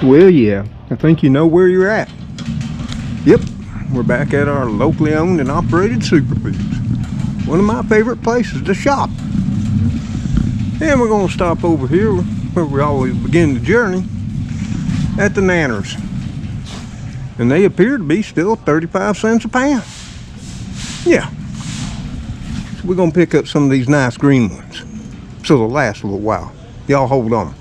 Well, yeah, I think you know where you're at. Yep, we're back at our locally owned and operated superfoods. One of my favorite places to shop. And we're going to stop over here where we always begin the journey, at the Nanners. And they appear to be still 35 cents a pound. Yeah. So we're going to pick up some of these nice green ones, so they'll last a little while. Y'all hold on.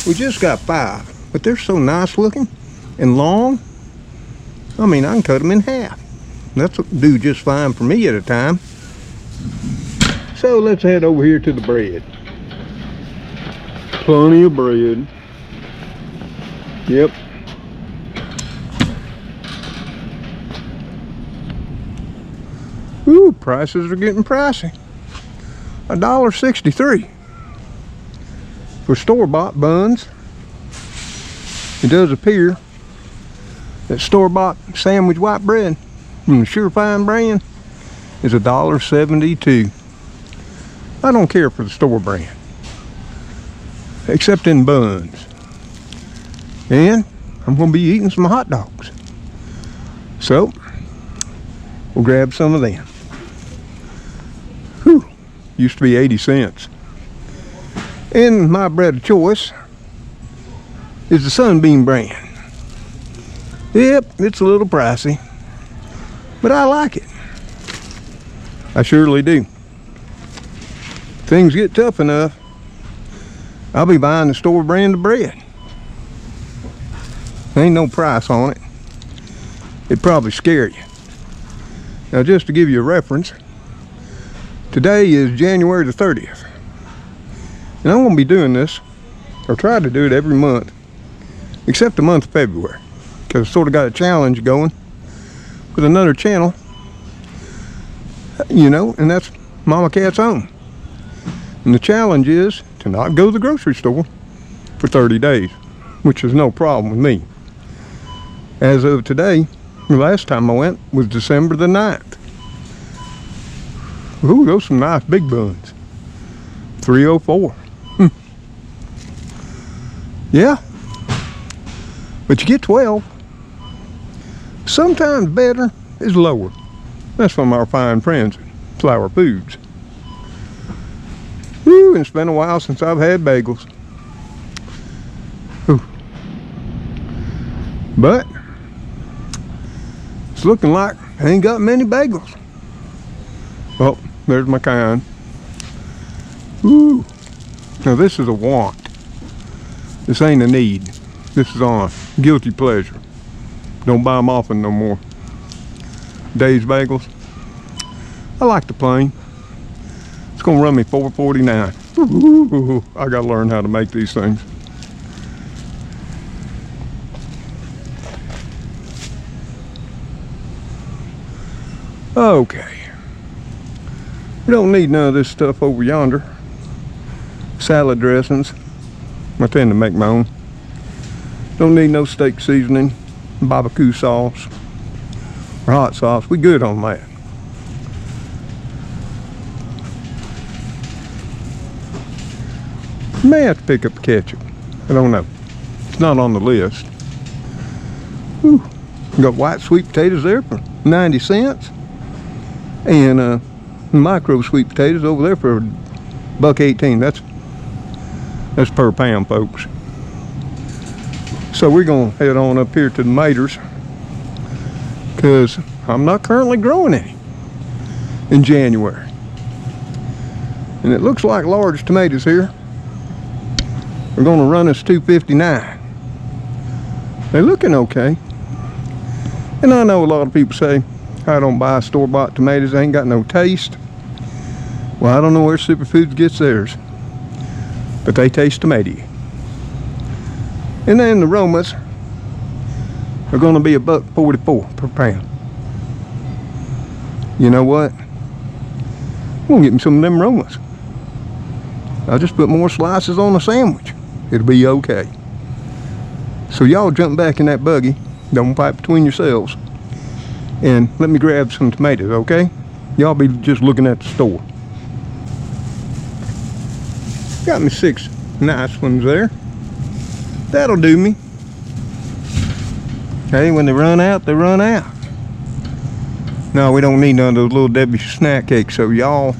We just got 5, but they're so nice looking and long. I mean, I can cut them in half. That'll do just fine for me at a time. So let's head over here to the bread. Plenty of bread. Yep. Ooh, prices are getting pricey. $1.63 for store-bought buns. It does appear that store-bought sandwich white bread from the Surefine brand is $1.72. I don't care for the store brand, except in buns. And I'm going to be eating some hot dogs, so we'll grab some of them. Whew, used to be 80 cents. And my bread of choice is the Sunbeam brand. Yep, it's a little pricey, but I like it. I surely do. If things get tough enough, I'll be buying the store brand of bread. Ain't no price on it. It'd probably scare you. Now, just to give you a reference, today is January the 30th. And I'm going to be doing this, or try to do it every month, except the month of February, because I sort of got a challenge going with another channel, you know, and that's Mama Cat's Home. And the challenge is to not go to the grocery store for 30 days, which is no problem with me. As of today, the last time I went was December the 9th. Ooh, those are some nice big buns. 304. Yeah, but you get 12. Sometimes better is lower. That's from our fine friends at Flower Foods. Whew, it's been a while since I've had bagels. Whew. But it's looking like I ain't got many bagels. Oh, there's my kind. Ooh. Now this is a want. This ain't a need. This is on a guilty pleasure. Don't buy them often no more. Dave's Bagels. I like the plain. It's gonna run me $4.49. Ooh, I gotta learn how to make these things. Okay. We don't need none of this stuff over yonder. Salad dressings. I tend to make my own. Don't need no steak seasoning, barbecue sauce, or hot sauce. We good on that. May have to pick up the ketchup. I don't know. It's not on the list. Whew. Got white sweet potatoes there for 90 cents. And micro sweet potatoes over there for $1.18. That's per pound, folks. So we're gonna head on up here to the Maters, because I'm not currently growing any in January. And it looks like large tomatoes here are gonna run us $2.59. They're looking okay. And I know a lot of people say, I don't buy store-bought tomatoes, they ain't got no taste. Well, I don't know where Superfoods gets theirs, but they taste tomatoey. And then the Romas are gonna be $1.44 per pound. You know what? I'm gonna get me some of them Romas. I'll just put more slices on a sandwich. It'll be okay. So y'all jump back in that buggy, don't fight between yourselves, and let me grab some tomatoes, okay? Y'all be just looking at the store. Got me 6 nice ones there. That'll do me. Hey, when they run out, they run out. No, we don't need none of those little Debbie snack cakes. So y'all,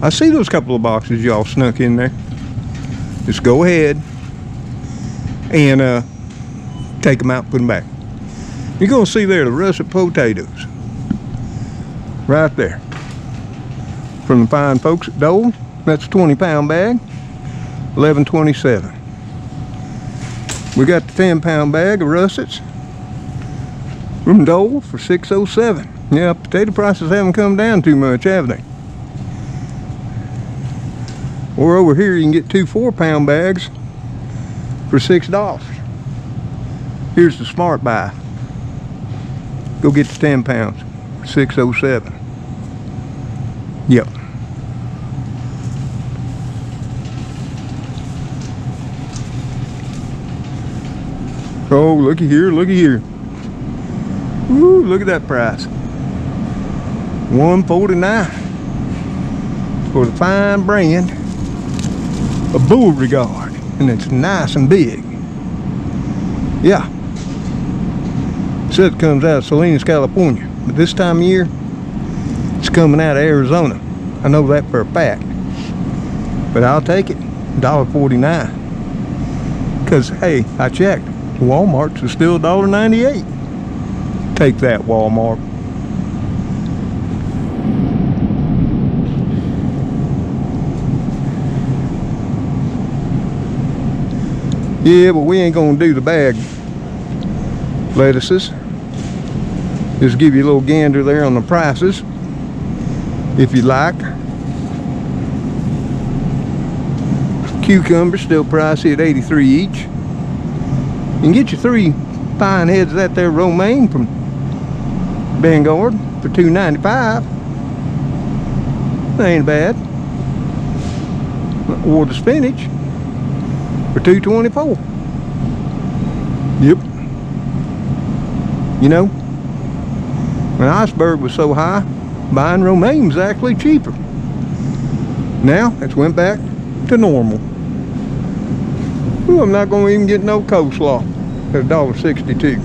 I see those couple of boxes y'all snuck in there. Just go ahead and take them out and put them back. You're gonna see there the russet potatoes. Right there. From the fine folks at Dole. That's a 20-pound bag. $11.27. We got the 10-pound bag of russets from Dole for $6.07. Yeah, potato prices haven't come down too much, have they? Or over here you can get 2 4-pound bags for $6. Here's the smart buy. Go get the 10 pounds for $6.07. Yep. Oh, looky here, looky here. Ooh, look at that price. $1.49 for the fine brand of Beauregard, and it's nice and big. Yeah. Said it comes out of Salinas, California, but this time of year, it's coming out of Arizona. I know that for a fact. But I'll take it. $1.49. Because, hey, I checked. Walmart's is still $1.98. Take that, Walmart. Yeah, but we ain't gonna do the bag lettuces. Just give you a little gander there on the prices, if you like. Cucumbers still pricey at 83 each. You can get your 3 fine heads of that there romaine from Vanguard for $2.95. That ain't bad. Or the spinach for $2.24. Yep. You know, when iceberg was so high, buying romaine was actually cheaper. Now it's went back to normal. Ooh, I'm not going to even get no coleslaw at $1.62.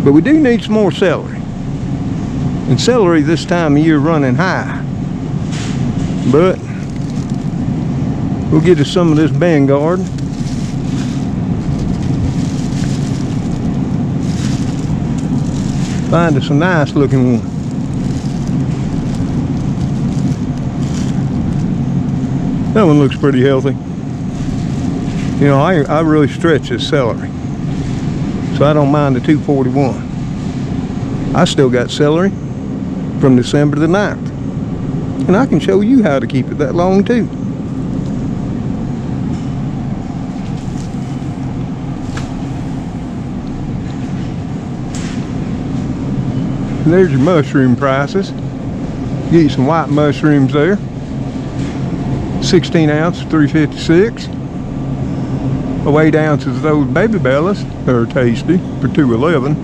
But we do need some more celery. And celery this time of year running high. But we'll get us some of this Vanguard. Find us a nice looking one. That one looks pretty healthy. You know, I really stretch this celery, so I don't mind the $2.41. I still got celery from December the 9th, and I can show you how to keep it that long too. There's your mushroom prices. Get you some white mushrooms there. 16 ounce, $3.56. 8 ounces of those baby bellas that are tasty for $2.11.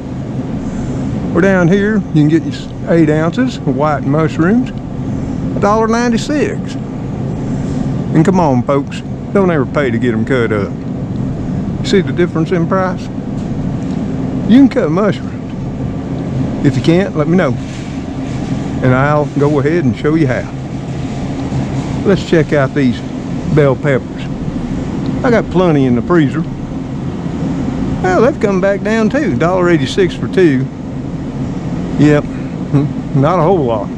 Or down here, you can get you 8 ounces of white mushrooms, $1.96. And come on, folks, don't ever pay to get them cut up. See the difference in price? You can cut mushrooms. If you can't, let me know, and I'll go ahead and show you how. Let's check out these bell peppers. I got plenty in the freezer. Well, they've come back down too. $1.86 for 2. Yep, not a whole lot.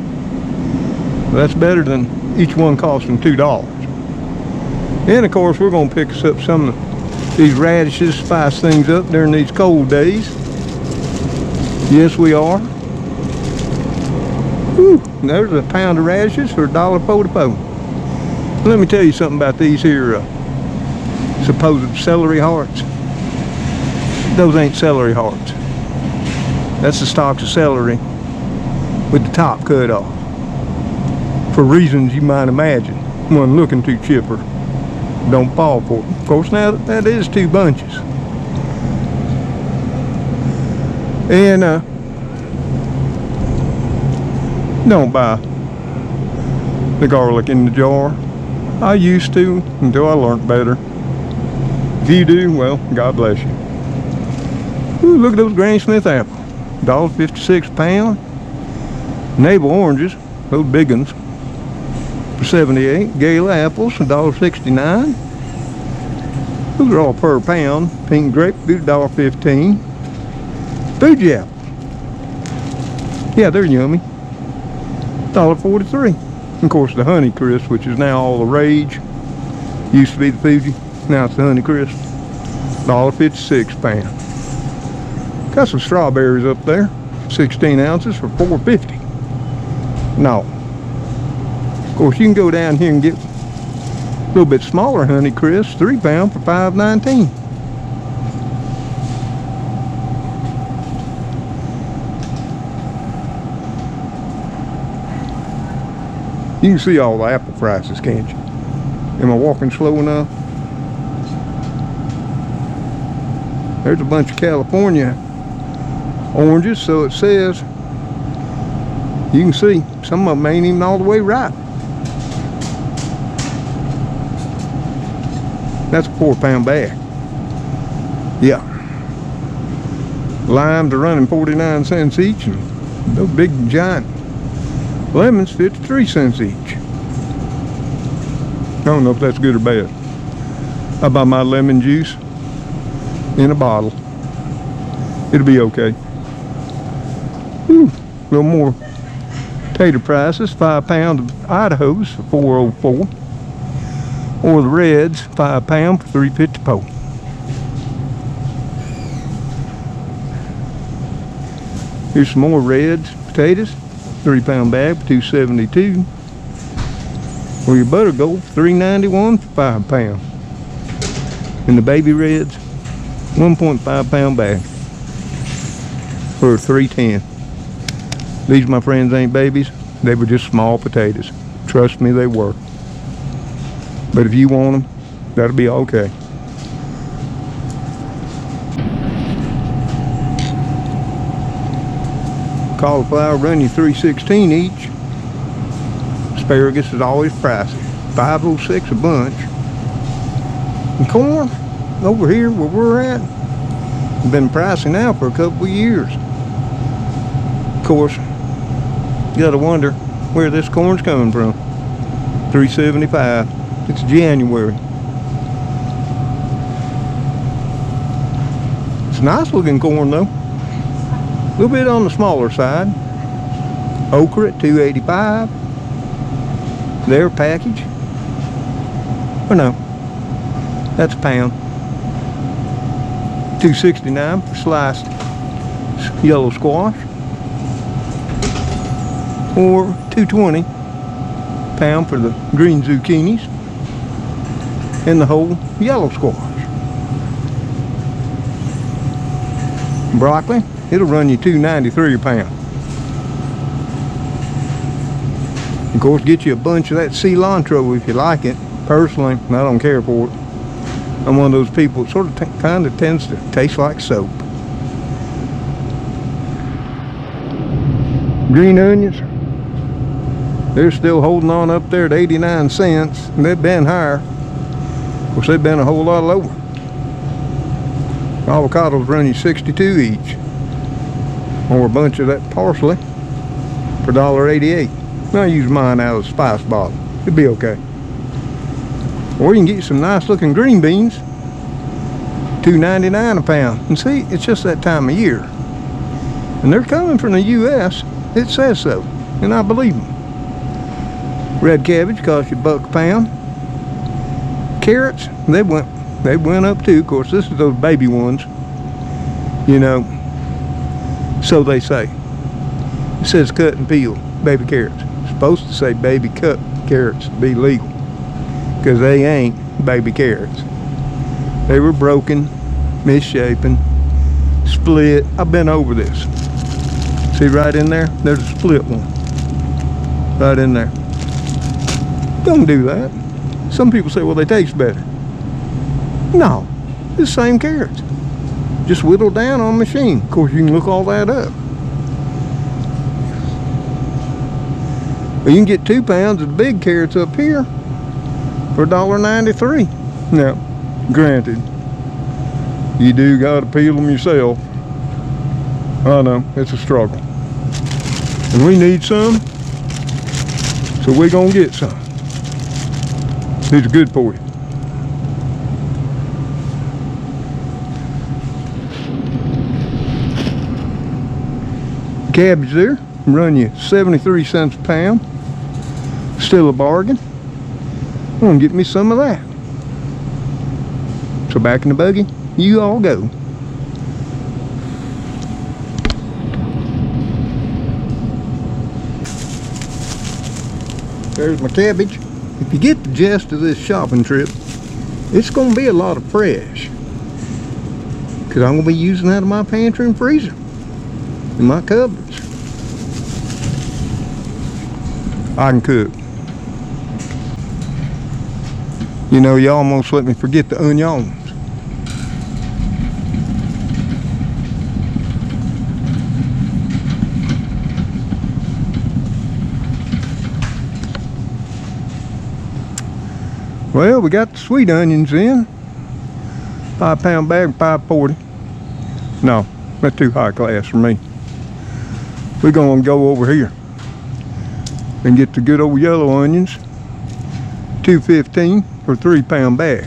That's better than each one costing $2. And of course, we're gonna pick us up some of these radishes, spice things up during these cold days. Yes, we are. Whew, there's a pound of radishes for $1.44. Let me tell you something about these here supposed celery hearts. Those ain't celery hearts. That's the stalks of celery with the top cut off. For reasons you might imagine. One looking too chipper. Don't fall for it. Of course, now that is 2 bunches. And don't buy the garlic in the jar. I used to until I learned better. If you do, well, God bless you. Ooh, look at those Granny Smith apples. $1.56 a pound. Navel oranges, those big ones, for 78. Gala apples, $1.69. Those are all per pound. Pink grapefruit, $1.15. Fuji apples. Yeah, they're yummy. $1.43. Of course, the Honey Crisp, which is now all the rage. Used to be the Fuji, now it's the Honey Crisp. $1.56 a pound. Got some strawberries up there, 16 ounces for $4.50. No. Of course, you can go down here and get a little bit smaller Honey Crisp, 3 pound for $5.19. You can see all the apple prices, can't you? Am I walking slow enough? There's a bunch of California oranges, so it says. You can see some of them ain't even all the way ripe. That's a 4 pound bag. Yeah. Limes are running 49 cents each, and those big giant lemons 53 cents each. I don't know if that's good or bad. I buy my lemon juice in a bottle. It'll be okay. Whew, a little more tater prices. 5 pound of Idaho's for $4.04. Or the reds, 5 pound for $3.54. Here's some more reds, potatoes, 3 pound bag for $2.72. Or your butter gold for $3.91 for 5 pound. And the baby reds, 1.5 pound bag for $3.10. These, my friends, ain't babies. They were just small potatoes. Trust me, they were. But if you want them, that'll be okay. Cauliflower run you $3.16 each. Asparagus is always pricey, $5.06 a bunch. And corn, over here where we're at, been pricey now for a couple of years. Of course, you gotta wonder where this corn's coming from. $3.75. It's January. It's nice looking corn though. A little bit on the smaller side. Okra at $2.85. Their package. Oh no, that's a pound. $2.69 for sliced yellow squash. Or $2.20 pound for the green zucchinis and the whole yellow squash. Broccoli, it'll run you $2.93 a pound. Of course, get you a bunch of that cilantro if you like it. Personally, I don't care for it. I'm one of those people that sort of kind of tends to taste like soap. Green onions, they're still holding on up there at 89 cents, and they've been higher. Of course, they've been a whole lot lower. Avocados run you 62 each, or a bunch of that parsley for $1.88. I use mine out of the spice bottle. It'll be okay. Or you can get you some nice looking green beans, $2.99 a pound. And see, it's just that time of year, and they're coming from the U.S. It says so, and I believe them. Red cabbage costs you $1 a pound. Carrots, they went up too. Of course, this is those baby ones, you know, so they say. It says cut and peel baby carrots. It's supposed to say baby cut carrots to be legal, because they ain't baby carrots. They were broken, misshapen, split. I've been over this. See right in there? There's a split one. Right in there. Don't do that. Some people say, well, they taste better. No, it's the same carrots. Just whittled down on a machine. Of course, you can look all that up. Well, you can get 2 pounds of the big carrots up here for $1.93. Now, granted, you do got to peel them yourself. I know, it's a struggle. And we need some, so we're going to get some. These are good for you. Cabbage there, run you 73 cents a pound. Still a bargain. I'm gonna get me some of that. So back in the buggy, you all go. There's my cabbage. If you get the gist of this shopping trip, it's gonna be a lot of fresh. Cause I'm gonna be using out of my pantry and freezer. In my cupboards. I can cook. You know, you almost let me forget the onions. Well, we got the sweet onions in. 5 pound bag, $5.40. No, that's too high class for me. We're gonna go over here and get the good old yellow onions, $2.15 for a 3 pound bag.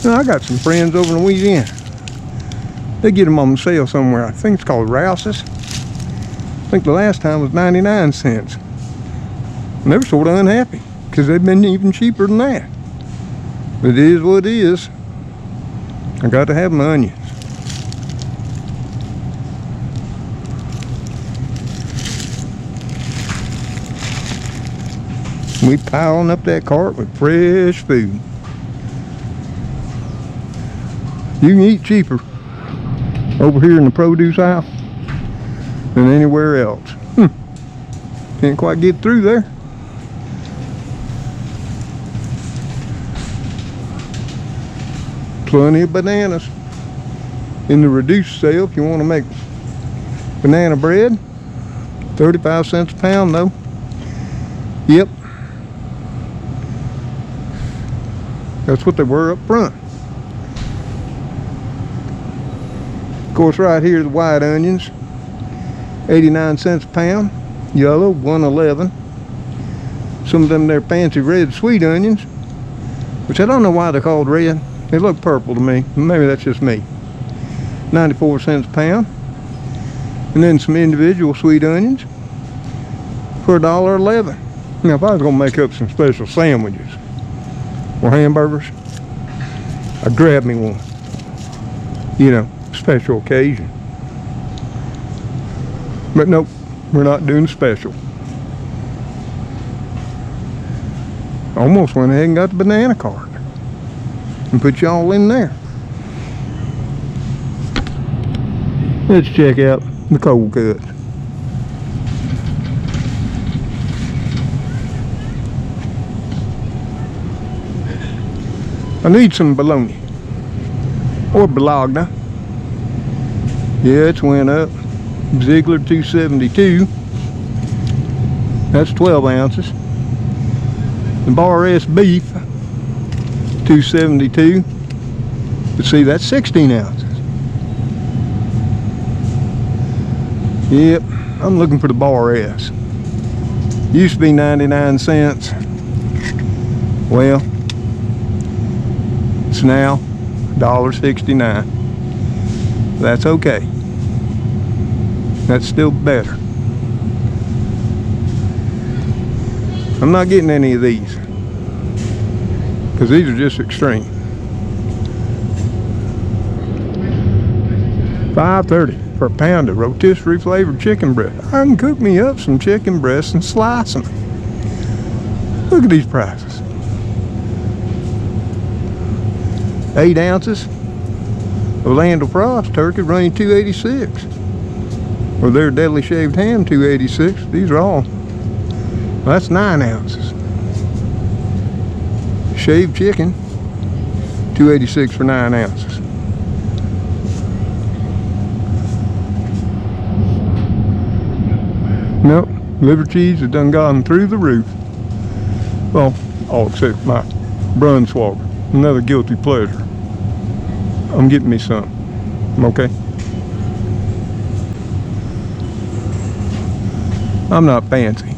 Now, I got some friends over in Louisiana. They get them on sale somewhere. I think it's called Rouse's. I think the last time was 99 cents. And they were sort of unhappy because they've been even cheaper than that. But it is what it is. I got to have my onions. We piling up that cart with fresh food. You can eat cheaper over here in the produce aisle than anywhere else. Can't quite get through there. Plenty of bananas in the reduced sale if you want to make banana bread. 35 cents a pound though. Yep. That's what they were up front. Of course, right here, the white onions, 89 cents a pound. Yellow, 111. Some of them there fancy red sweet onions, which I don't know why they're called red. They look purple to me. Maybe that's just me. 94 cents a pound. And then some individual sweet onions for $1.11. Now, if I was gonna make up some special sandwiches or hamburgers, I'd grab me one. You know, special occasion. But nope, we're not doing special. Almost went ahead and got the banana cart and put y'all in there. Let's check out the cold cuts. I need some bologna or bologna. Yeah, it's went up. Ziegler 272. That's 12 ounces. The Bar S beef 272. But see, that's 16 ounces. Yep, I'm looking for the Bar S. Used to be 99 cents. Well, it's now $1.69. That's okay. That's still better. I'm not getting any of these because these are just extreme. $5.30 for a pound of rotisserie flavored chicken breast. I can cook me up some chicken breasts and slice them. Look at these prices. 8 ounces of Landell Frost turkey running $2.86. Or their deadly shaved ham $2.86. These are all. Well, that's 9 ounces. Shaved chicken $2.86 for 9 ounces. Nope, Liver cheese has done gone through the roof. Well, all except my Brunswater. Another guilty pleasure. I'm getting me some. Okay? I'm not fancy.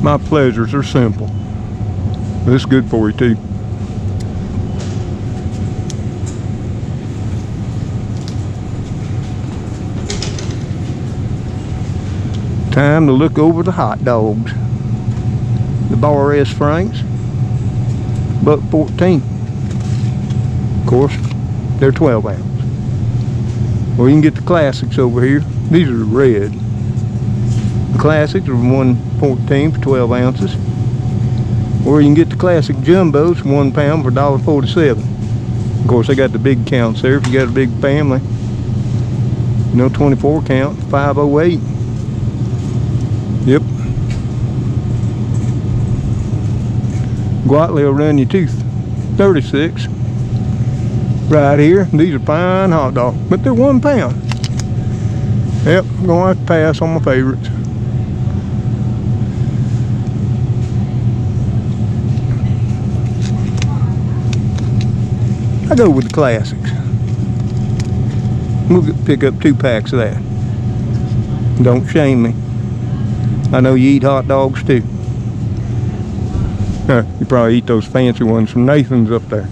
My pleasures are simple. This is good for you too. Time to look over the hot dogs. The Bar S Franks, $1.14. Of course, they're 12 ounce. Well, you can get the classics over here. These are red. The classics are $1.14 for 12 ounces. Or you can get the classic jumbos, 1 pound for $1.47. Of course, they got the big counts there if you got a big family. You know, 24 count, $5.08. Yep. Guatley will run you $2.36. Right here, these are fine hot dogs, but they're 1 pound. Yep, I'm gonna have to pass on my favorites. I go with the classics. We'll pick up 2 packs of that. Don't shame me. I know you eat hot dogs too. You probably eat those fancy ones from Nathan's up there.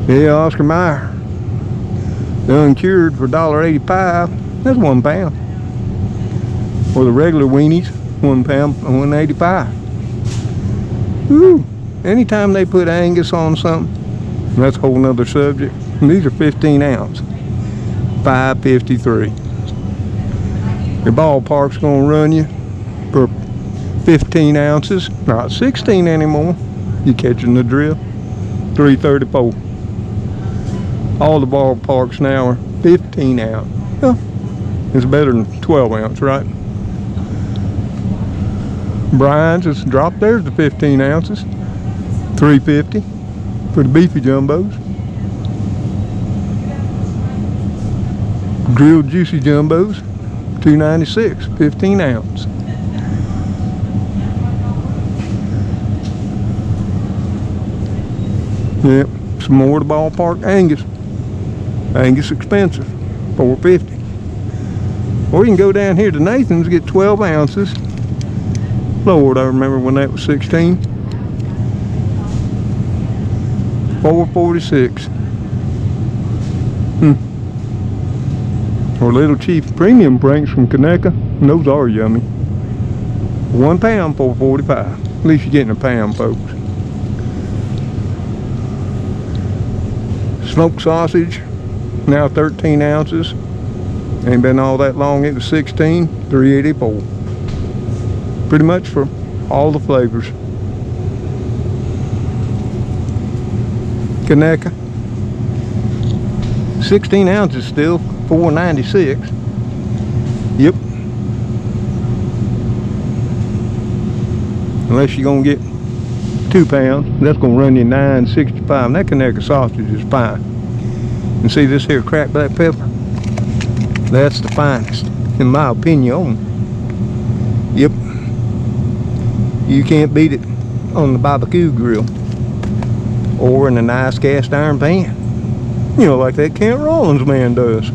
Yeah, Oscar Mayer. The uncured for $1.85. That's 1 pound. Or the regular weenies, 1 pound, $1.85. Woo! Anytime they put Angus on something, that's a whole nother subject. And these are 15 ounce, $5.53. Your ballpark's gonna run you for 15 ounces, not 16 anymore. You catching the drift? $3.34. All the ballparks now are 15 ounce. Yeah, it's better than 12 ounce, right? Brian's has dropped theirs to 15 ounces, $3.50 for the beefy jumbos. Grilled juicy jumbos, $2.96, 15 ounce. Yep, some more of the ballpark Angus. Angus expensive, $4.50. Or you can go down here to Nathan's and get 12 ounces. Lord, I remember when that was 16. $4.46. Or Little Chief Premium Franks from Conecuh. And those are yummy. 1 pound, $4.45. At least you're getting a pound, folks. Smoked sausage, now 13 ounces. Ain't been all that long, it was 16, $3.84. Pretty much for all the flavors. Conecuh, 16 ounces still, $4.96. Yep. Unless you're gonna get 2 pounds, that's gonna run you $9.65. And that Conecuh sausage is fine. And see this here cracked black pepper? That's the finest, in my opinion. Yep. You can't beat it on the barbecue grill or in a nice cast iron pan. You know, like that Kent Rollins man does.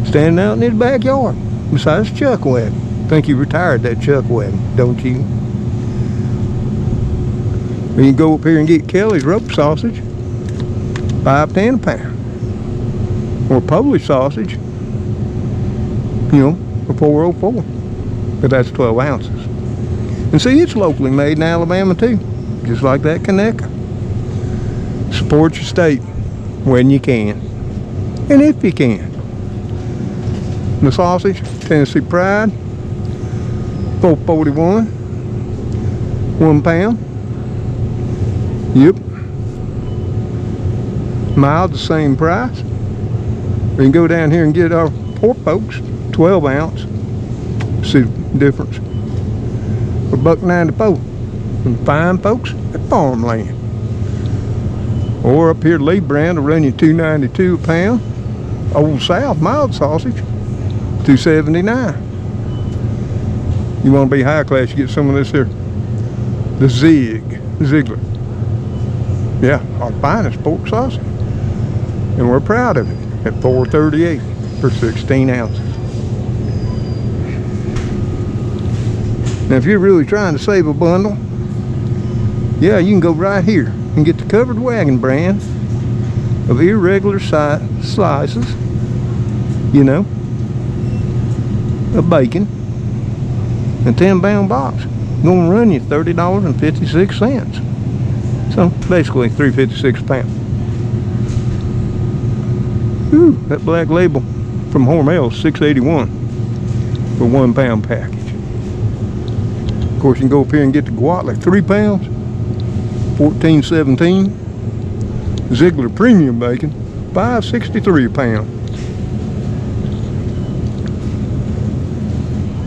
Standing out in his backyard besides chuck wagon. Think he retired that chuck wagon, don't you? Or you can go up here and get Kelly's rope sausage, $5.10 a pound. Or Polish sausage, you know, for $4.04. But that's 12 ounces. And see, it's locally made in Alabama too, just like that Conecuh. Support your state when you can, and if you can. The sausage, Tennessee Pride, $4.41, 1 pound. Yep. Mild, the same price. We can go down here and get our pork folks, 12 ounce. See the difference. For $1.94. And fine folks at farmland. Or up here, Lee brand will run you $2.92 a pound. Old South mild sausage, $2.79. You want to be high class, you get some of this here. The Ziegler. Yeah, our finest pork sausage. And we're proud of it at $4.38 for 16 ounces. Now if you're really trying to save a bundle, yeah, you can go right here and get the Covered Wagon brand of irregular size slices, you know, of bacon. A 10-pound box gonna run you $30.56. So basically $3.56 a pound. Ooh, that Black Label from Hormel's $6.81 for 1 pound package. Of course, you can go up here and get the guac like 3 pounds, $14.17. Ziegler Premium Bacon, $5.63 a pound.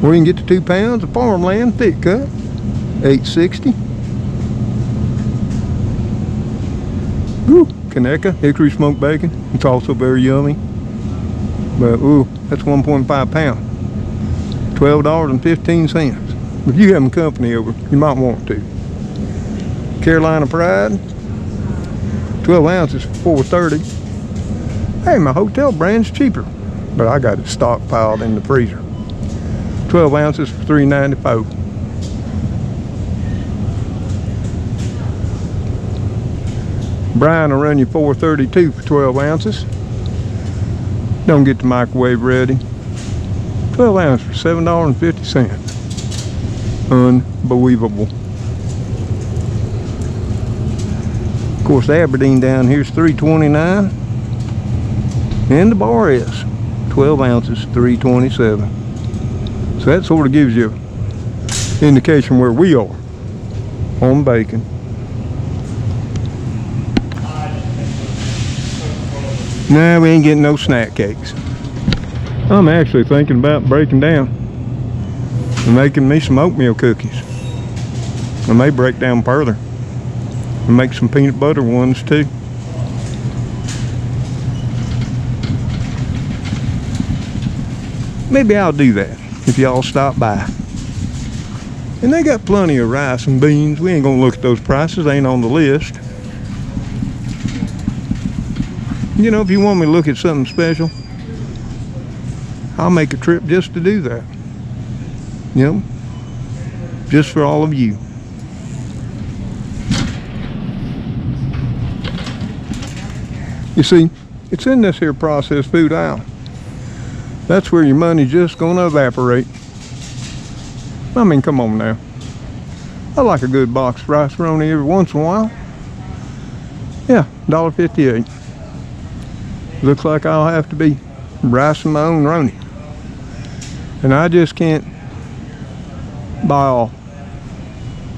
Or you can get the 2 pounds of farmland thick cut, $8.60. Ooh, Conecuh Hickory Smoked Bacon. It's also very yummy. But ooh, that's 1.5 pound, $12.15. If you having company over, you might want to. Carolina Pride, 12 ounces for $4.30. Hey, my hotel brand's cheaper, but I got it stockpiled in the freezer. 12 ounces for $3.94. Brian will run you $4.32 for 12 ounces. Don't get the microwave ready. 12 ounces for $7.50. Unbelievable. Of course, Aberdeen down here is $3.29. And the bar is 12 ounces, $3.27. So that sort of gives you an indication where we are on bacon. Nah, we ain't getting no snack cakes. I'm actually thinking about breaking down and making me some oatmeal cookies. I may break down further and make some peanut butter ones too. Maybe I'll do that if y'all stop by. And they got plenty of rice and beans. We ain't gonna look at those prices, they ain't on the list. You know, if you want me to look at something special, I'll make a trip just to do that. You know, just for all of you. You see, it's in this here processed food aisle. That's where your money's just gonna evaporate. I mean, come on now. I like a good box of rice-a-roni every once in a while. Yeah, $1.58. Looks like I'll have to be ricing my own roni. And I just can't buy all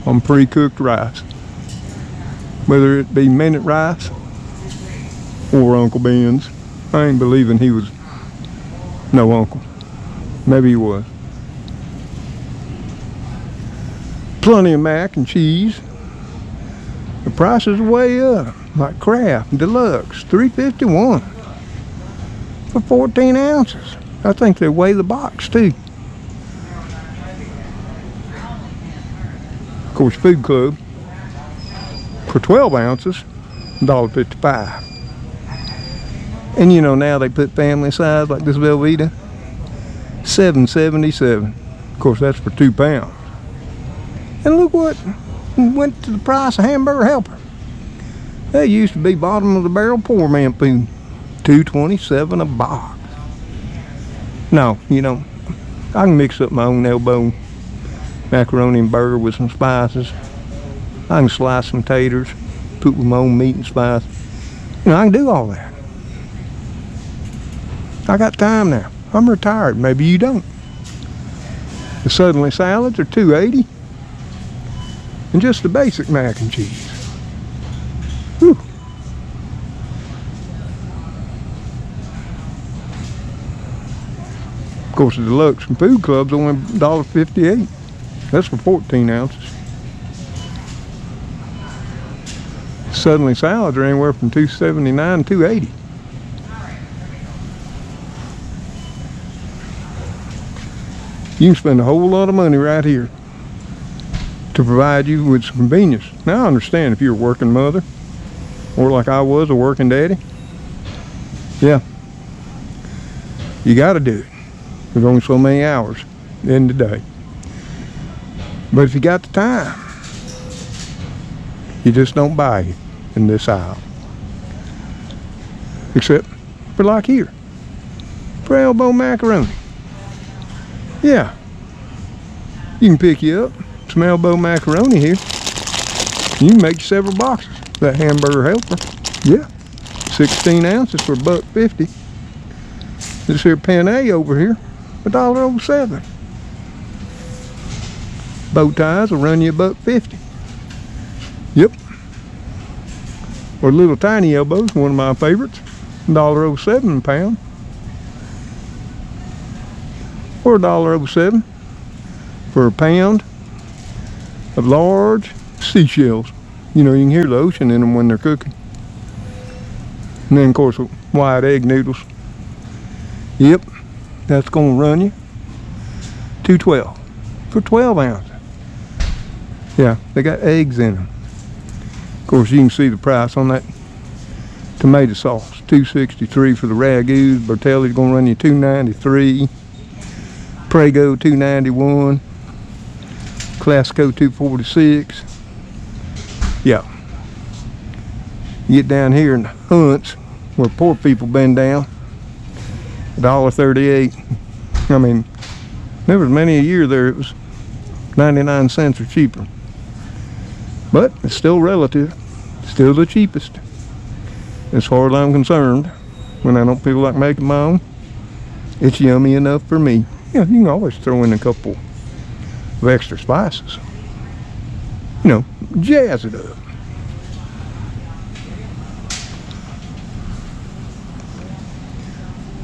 on pre-cooked rice. Whether it be minute rice or Uncle Ben's. I ain't believing he was no uncle. Maybe he was. Plenty of mac and cheese. The prices are way up. Like Kraft Deluxe, $3.51 for 14 ounces. I think they weigh the box too. Of course, Food Club for 12 ounces, $1.55. And you know, now they put family size like this Velveeta, $7.77. Of course, that's for 2 pounds. And look what went to the price of hamburger helper. They used to be bottom of the barrel poor man food, $2.27 a box. No, you know, I can mix up my own elbow macaroni and burger with some spices. I can slice some taters, put with my own meat and spice. You know, I can do all that. I got time now. I'm retired. Maybe you don't. The Suddenly salads are $2.80. And just the basic mac and cheese. Whew. Of course, the Deluxe from Food Club's only $1.58. That's for 14 ounces. Suddenly salads are anywhere from $2.79 to $2.80. You can spend a whole lot of money right here to provide you with some convenience. Now I understand if you're a working mother, or like I was, a working daddy. Yeah, you got to do it. There's only so many hours in the day. But if you got the time, you just don't buy it in this aisle. Except for like here, for elbow macaroni. Yeah, you can pick you up some elbow macaroni here. You can make several boxes. That hamburger helper. Yeah, 16 ounces for $1.50. This here penne over here, $1.07. Bow ties will run you $1.50. Yep. Or little tiny elbows, one of my favorites, $1.07 a pound. Or $1.07 for a pound of large seashells. You know, you can hear the ocean in them when they're cooking. And then of course white egg noodles. Yep, that's gonna run you $2.12 for 12 ounces. Yeah, they got eggs in them. Of course, you can see the price on that tomato sauce. $2.63 for the ragu. Bertelli's gonna run you $2.93. Prego $2.91. Classico $2.46. Yeah. You get down here in the Hunts, where poor people been down, $1.38. I mean, there was many a year there it was 99 cents or cheaper. But it's still relative, still the cheapest. As far as I'm concerned, when I don't feel like making my own, it's yummy enough for me. Yeah, you can always throw in a couple of extra spices. You know, jazz it up.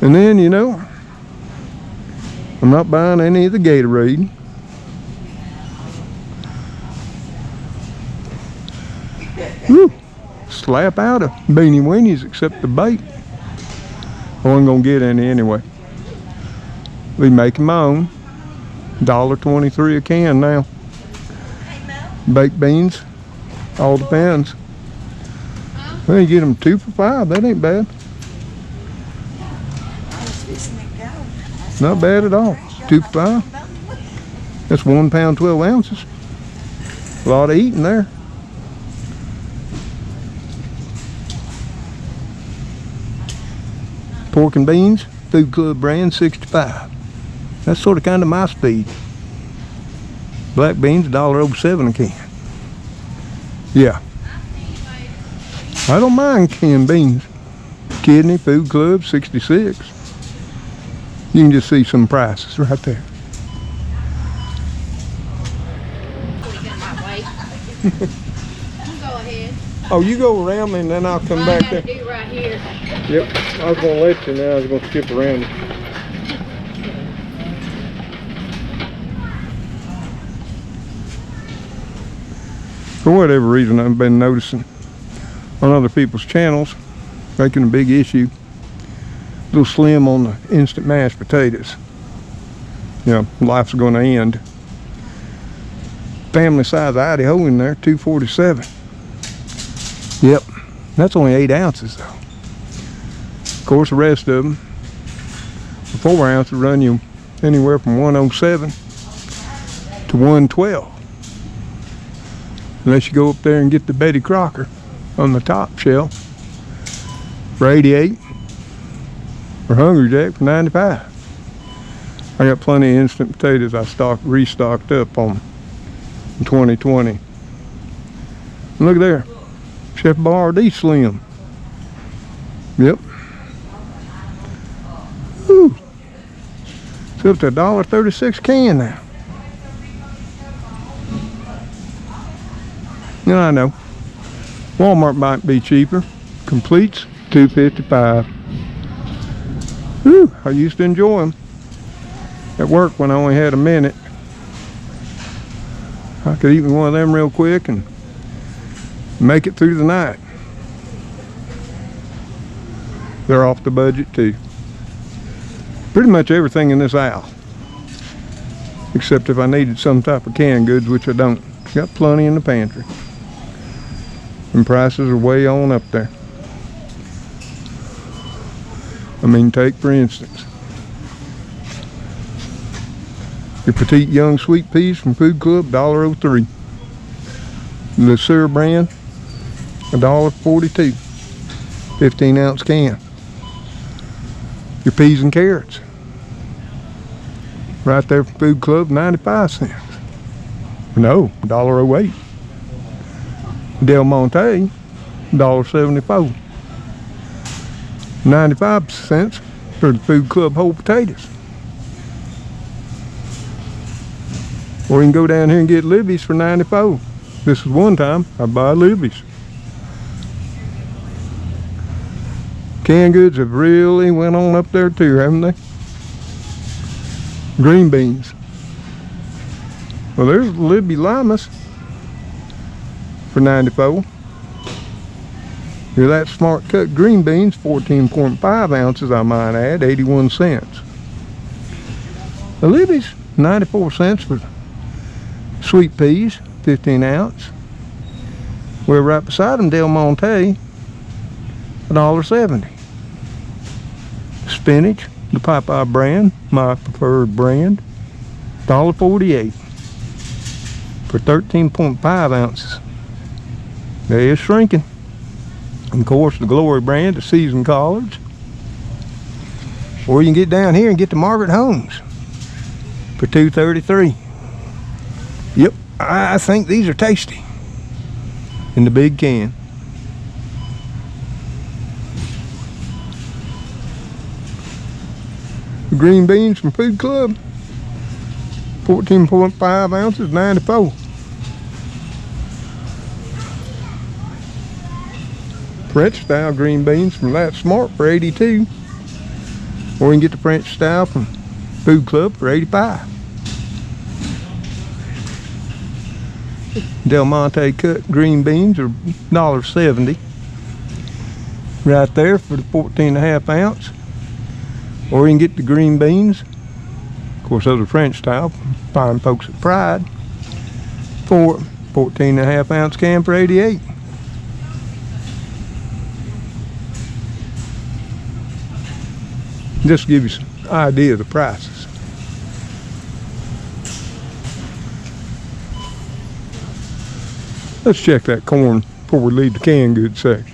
And then, you know, I'm not buying any of the Gatorade. Woo, slap out of beanie weenies except the bait. I wasn't gonna get any anyway. Be making my own. $1.23 a can now. Baked beans, all depends. Well, you get them 2 for $5. That ain't bad. Not bad at all. 2 for $5. That's 1 pound 12 ounces. A lot of eating there. Pork and beans, Food Club brand, 65. That's sort of kind of my speed. Black beans, $1.07 a can. Yeah. I don't mind canned beans. Kidney, Food Club, 66. You can just see some prices right there. You go ahead. Oh, you go around me and then I'll come back there. Do right here. Yep, I was gonna let you now. I was gonna skip around you. For whatever reason, I've been noticing on other people's channels, making a big issue, a little slim on the instant mashed potatoes. You know, life's gonna end. Family size Idaho in there, $2.47. Yep, that's only 8 ounces though. Of course, the rest of them, the 4 ounces run you anywhere from $1.07 to $1.12. Unless you go up there and get the Betty Crocker on the top shelf for 88, or Hungry Jack for 95. I got plenty of instant potatoes I restocked up on in 2020. And look there, Chef Boyardee Slim. Yep. Whew. It's up to $1.36 can now. No, I know. Walmart might be cheaper. Completes, $2.55. Whew, I used to enjoy them at work when I only had a minute. I could eat me one of them real quick and make it through the night. They're off the budget too. Pretty much everything in this aisle Except if I needed some type of canned goods, which I don't. Got plenty in the pantry. And prices are way on up there. I mean, take for instance, your petite young sweet peas from Food Club, $1.03. The Sur brand, $1.42. 15-ounce can. Your peas and carrots, right there from Food Club, 95 cents. No, $1.08. Del Monte, $1.74. 95 cents for the Food Club whole potatoes. Or you can go down here and get Libby's for 94. This is one time I'd buy Libby's. Canned goods have really went on up there too, haven't they? Green beans. Well, there's Libby Limas for 94. Here, that smart cut green beans, 14.5 ounces, I might add, 81 cents. The Libby's, 94 cents for sweet peas, 15 ounce. We're right beside them, Del Monte, $1.70. Spinach, the Popeye brand, my preferred brand, $1.48 for 13.5 ounces. They is shrinking. And of course, the Glory brand, the seasoned collards. Or you can get down here and get the Margaret Holmes for $2.33. Yep, I think these are tasty in the big can. The green beans from Food Club, 14.5 ounces, 94. French style green beans from That Smart for 82. Or you can get the French style from Food Club for 85. Del Monte cut green beans are $1.70. Right there for the 14.5 ounce. Or you can get the green beans, of course those are French style, fine folks at Pride, for 14.5 ounce can for 88. Just to give you some idea of the prices. Let's check that corn before we leave the canned goods section.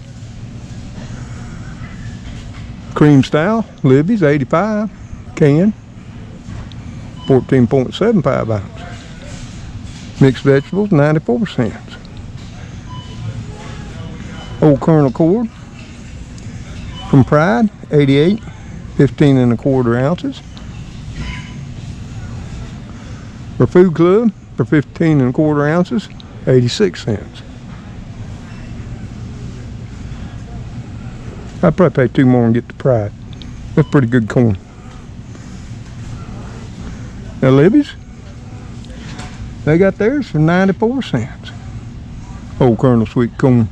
Cream style, Libby's, 85, can, 14.75 ounce. Mixed vegetables, 94 cents. Old Kernel cord from Pride, 88, 15.25 ounces. For Food Club, for 15.25 ounces, 86 cents. I'd probably pay $2 more and get the Pride. That's pretty good corn. Now Libby's, they got theirs for 94 cents. Old Kernel sweet corn.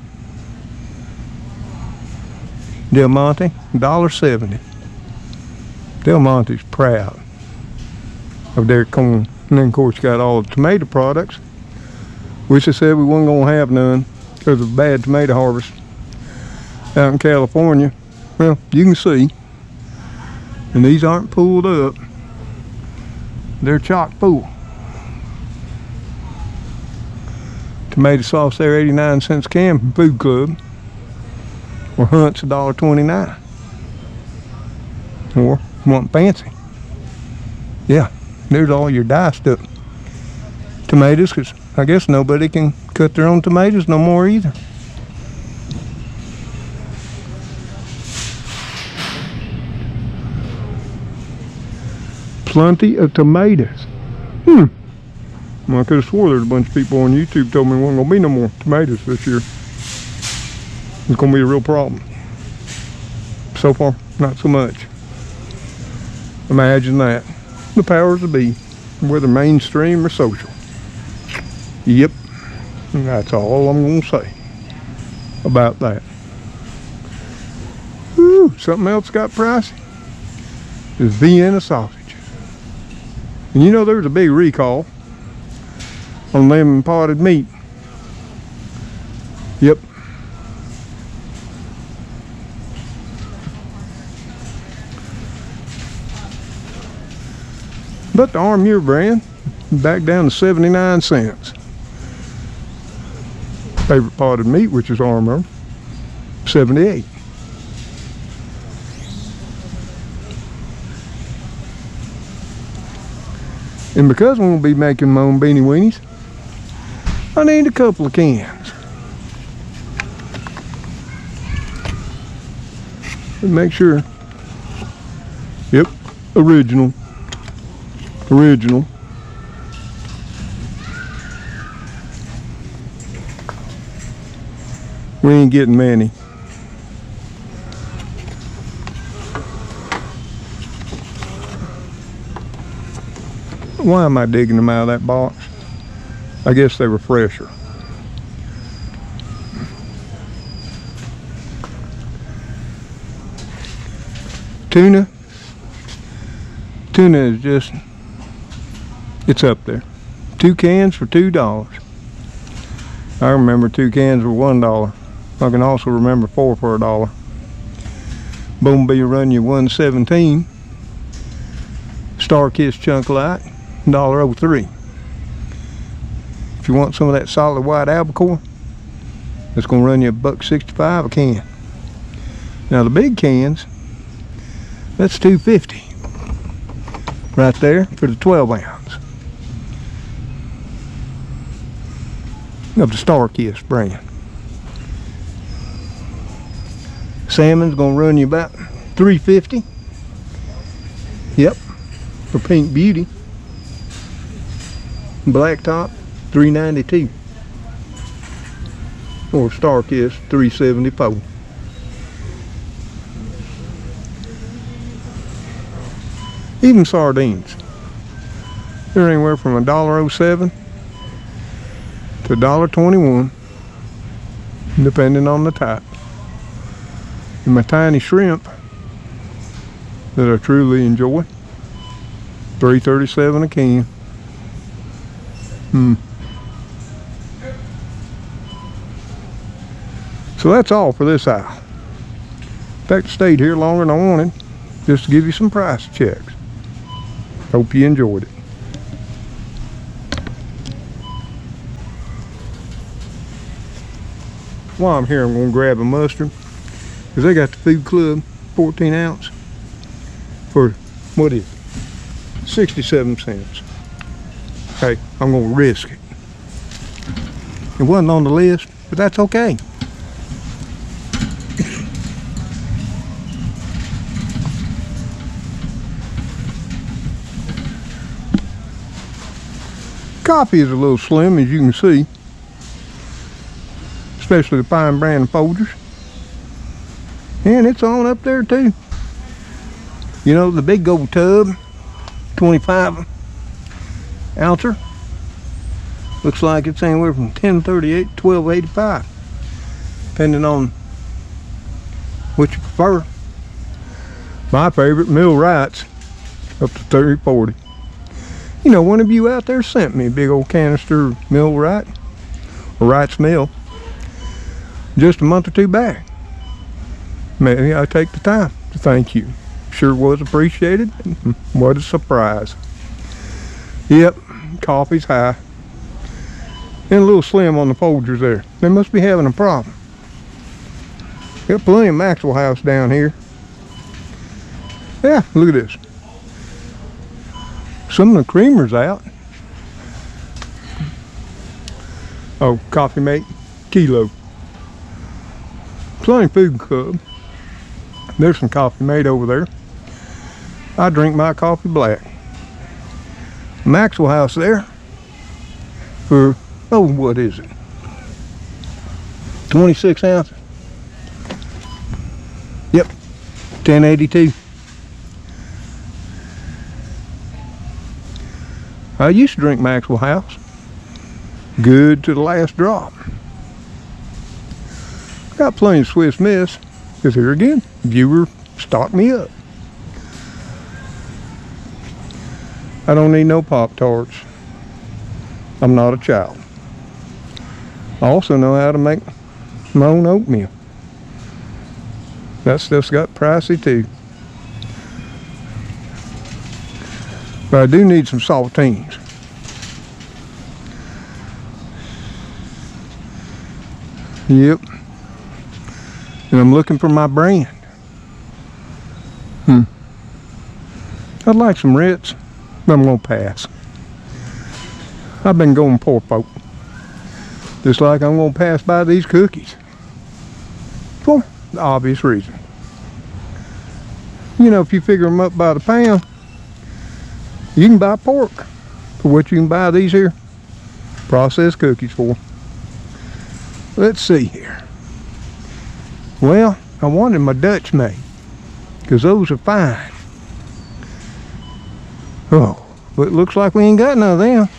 Del Monte, $1.70. Del Monte's proud of their corn. And then of course you got all the tomato products, which they said we wasn't gonna have none because of bad tomato harvest out in California. Well, you can see, and these aren't pulled up, they're chock full. Tomato sauce there, 89 cents a can from Food Club, or Hunt's $1.29. Or want fancy, yeah, there's all your diced up tomatoes, because I guess nobody can cut their own tomatoes no more either. Plenty of tomatoes. Well, I could have swore there's a bunch of people on YouTube told me there wasn't going to be no more tomatoes this year. It's going to be a real problem. So far, not so much. Imagine that. The powers that be, whether mainstream or social. Yep, that's all I'm going to say about that. Whew, something else got pricey is Vienna sausage. And you know there's a big recall on lemon potted meat. Yep. But the Armour brand, back down to 79 cents. Favorite potted meat, which is Armour, 78. And because I'm going to be making my own beanie weenies, I need a couple of cans. And make sure. Yep, original. Original. We ain't getting many. Why am I digging them out of that box? I guess they were fresher. Tuna. Tuna is just, it's up there. 2 cans for $2. I remember 2 cans were $1. I can also remember 4 for $1. Bumblebee will run you $1.17. Star Kiss Chunk Light, $1.03. If you want some of that solid white albacore, it's going to run you $1.65 a can. Now the big cans, that's $2.50 right there for the 12 ounce of the Star Kiss brand. Salmon's going to run you about $3.50. Yep, for Pink Beauty. Blacktop, $3.92. Or Star Kiss, $3.74. Even sardines, they're anywhere from $1.07 to $1.21, depending on the type. And my tiny shrimp that I truly enjoy, $3.37 a can. So that's all for this aisle. In fact, I stayed here longer than I wanted just to give you some price checks. Hope you enjoyed it. While I'm here, I'm going to grab a mustard, because they got the Food Club 14 ounce for, what is it, 67 cents. Hey, I'm going to risk it. It wasn't on the list, but that's okay. Coffee is a little slim, as you can see, especially the fine brand Folgers, and it's on up there too. You know, the big gold tub 25 ouncer looks like it's anywhere from $10.38 to $12.85, depending on what you prefer. My favorite, Mill Wrights, up to $30.40. You know, one of you out there sent me a big old canister of Mill Wright, or Wright's Mill, just a month or two back. Maybe I take the time to thank you. Sure was appreciated. What a surprise. Yep, coffee's high. And a little slim on the Folgers there. They must be having a problem. Got plenty of Maxwell House down here. Yeah, look at this. Some of the creamer's out. Oh, Coffee Mate, kilo. Plenty Food Club. There's some Coffee Mate over there. I drink my coffee black. Maxwell House there for, oh, what is it? 26 ounces. Yep, $10.82. I used to drink Maxwell House. Good to the last drop. Got plenty of Swiss Miss, because here again, viewer stocked me up. I don't need no Pop-Tarts. I'm not a child. I also know how to make my own oatmeal. That stuff's got pricey too. But I do need some saltines. Yep. And I'm looking for my brand. I'd like some Ritz, but I'm gonna pass. I've been going poor folk. Just like I'm gonna pass by these cookies. For the obvious reason. You know, if you figure them up by the pound, you can buy pork for what you can buy these here processed cookies for. Let's see here. Well, I wanted my Dutch made because those are fine. Oh, but it looks like we ain't got none of them.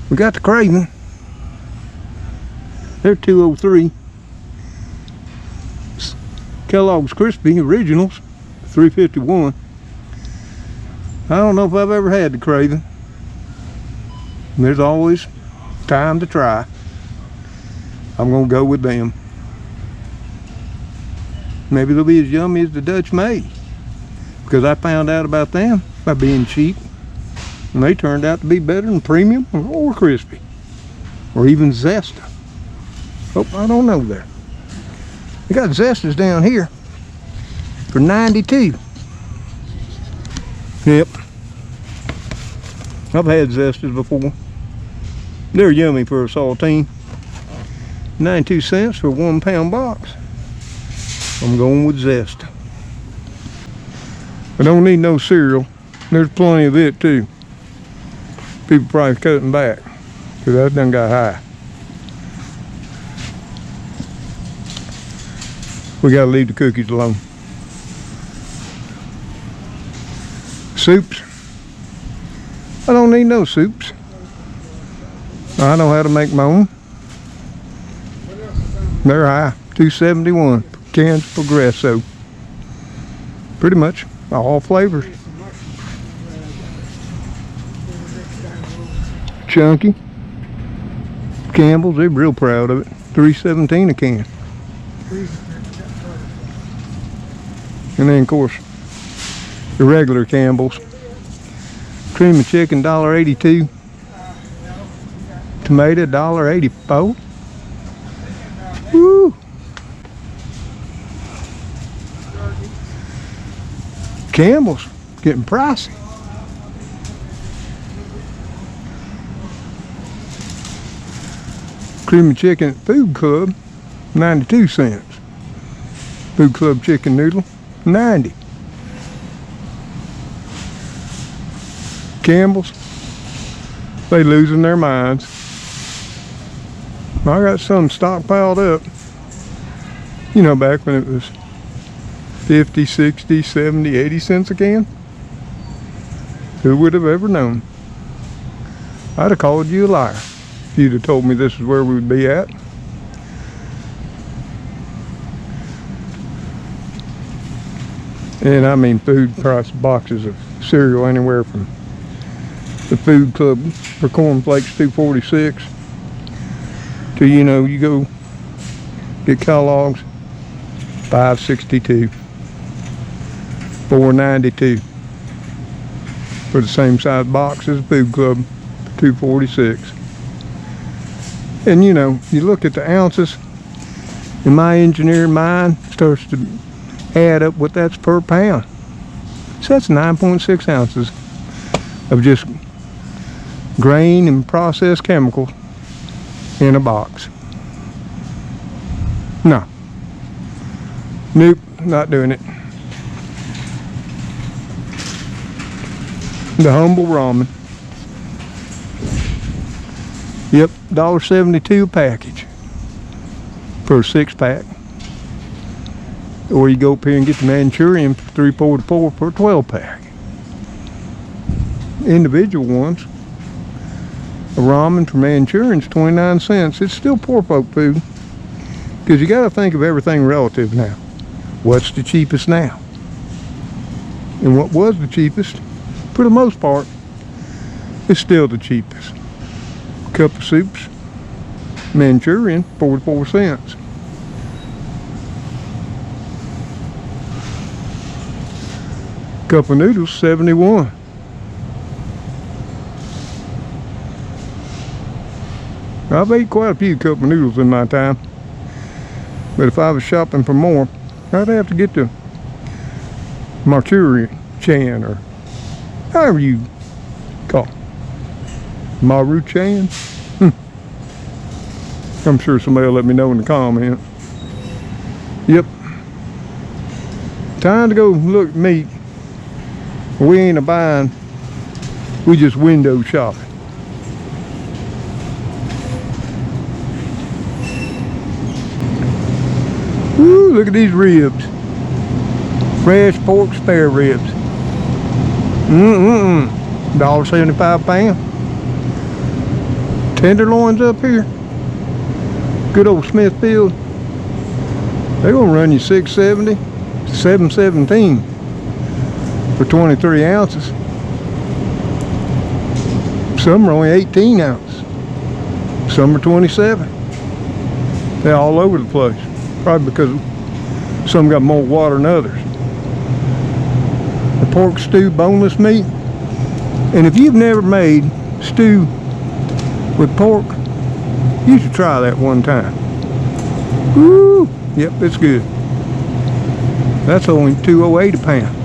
We got the Craven. They're $2.03. Kellogg's Crispy Originals, $3.51. I don't know if I've ever had the Craven. There's always time to try. I'm gonna go with them. Maybe they'll be as yummy as the Dutch made, because I found out about them by being cheap, and they turned out to be better than Premium or Crispy, or even Zesta. Oh, I don't know there. We got Zestas down here for 92. Yep. I've had Zestas before. They're yummy for a saltine. 92 cents for a 1 pound box. I'm going with Zesta. I don't need no cereal. There's plenty of it too. People probably cutting back because that done got high. We gotta leave the cookies alone. Soups. I don't need no soups. I know how to make my own. They're high, $2.71 cans Progresso. Pretty much all flavors. Chunky. Campbell's, they're real proud of it. $3.17 a can. And then of course the regular Campbell's. Cream of chicken, $1.82. Tomato, $1.84. Woo! Campbell's getting pricey. Cream of chicken at Food Club, 92 cents. Food Club chicken noodle, 90. Campbell's, they losing their minds. I got some stockpiled up. You know, back when it was 50, 60, 70, 80 cents a can. Who would have ever known? I'd have called you a liar if you'd have told me this is where we would be at. And I mean food price boxes of cereal anywhere from the Food Club for cornflakes, $2.46, to, you know, you go get Kellogg's, $5.62, $4.92 for the same size box as Food Club, $2.46. And you know, you look at the ounces, and my engineered mind starts to add up what that's per pound. So that's 9.6 ounces of just grain and processed chemicals in a box. No. Nope, not doing it. The humble ramen. Yep, $1.72 a package for a 6-pack. Or you go up here and get the Manchurian for $3.44 for a 12-pack. Individual ones. A ramen for Manchurian's 29 cents. It's still poor folk food. Because you got to think of everything relative now. What's the cheapest now? And what was the cheapest, for the most part, is still the cheapest. Cup of soups, Manchurian, 44 cents. Cup of noodles, 71. I've ate quite a few cup of noodles in my time. But if I was shopping for more, I'd have to get the Maruchan, or however you call it. Maruchan? I'm sure somebody will let me know in the comments. Yep. Time to go look at meat. We ain't a-buying. We just window shopping. Woo, look at these ribs. Fresh pork spare ribs. $1.75 a pound. Tenderloins up here. Good old Smithfield. They're gonna run you $6.70, $7.17 for 23 ounces. Some are only 18 ounces. Some are 27. They're all over the place. Probably because some got more water than others. The pork stew, boneless meat. And if you've never made stew with pork, you should try that one time. Woo! Yep, it's good. That's only $2.08 a pound.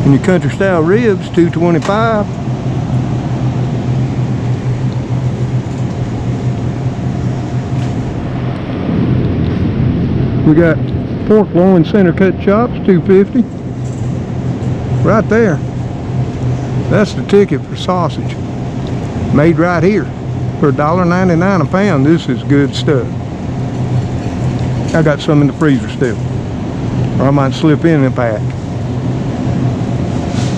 And your country style ribs, $2.25. We got pork loin center cut chops, $2.50. Right there. That's the ticket for sausage. Made right here for $1.99 a pound. This is good stuff. I got some in the freezer still, or I might slip in a pack.